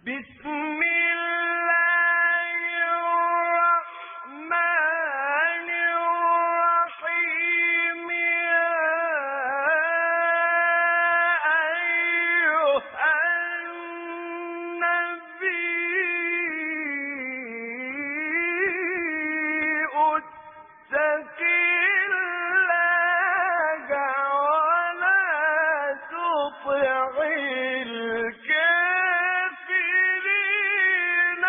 بسم الله الرحمن الرحيم يا أيها النبي اتق الله ولا تطع الكافرين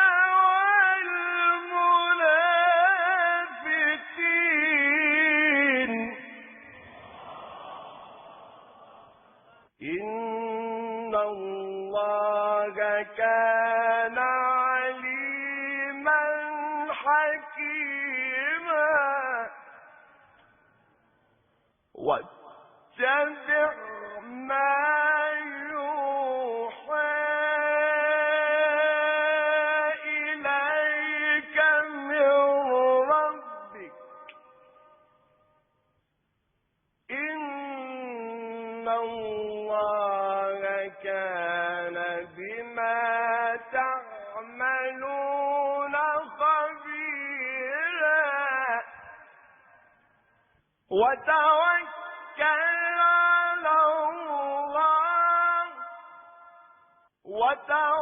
والمنافقين إن الله كان عليما حكيما واتبع ما يوحى إليك من ربك إن الله كان بما تعملون خبيرا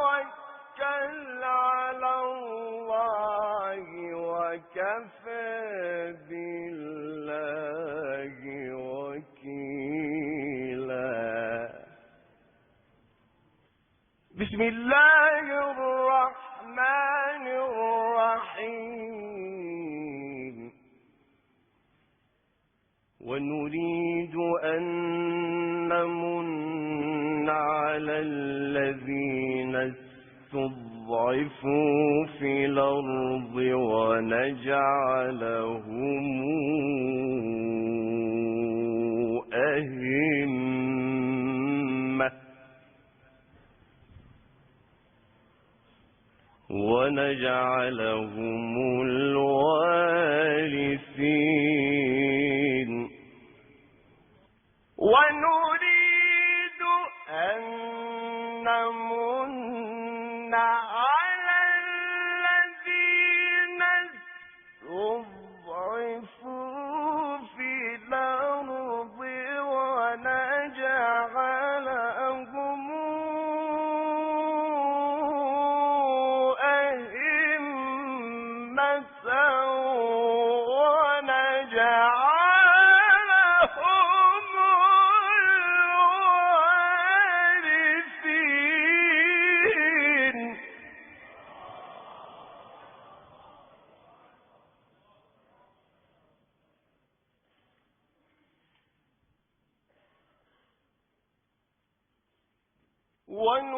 وتوكل على الله وكفى بالله وكيلا بسم الله الرحمن الرحيم ونريد أن نمن على الذين استضعفوا في الأرض ونجعلهم الوارثين ونريد أن نمن على الذين استضعفوا في الأرض ونجعلهم أئمة ونجعلهم الوارثين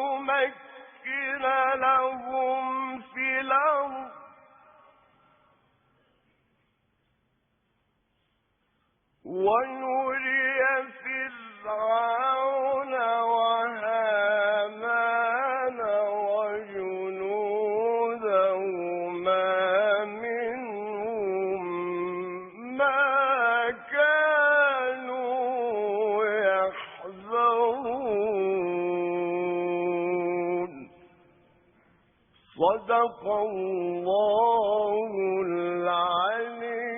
ونمكن لهم في الأرض ونري فرعون وهامان وجنودهما منهم ما كانوا يحذرون صدق الله العليم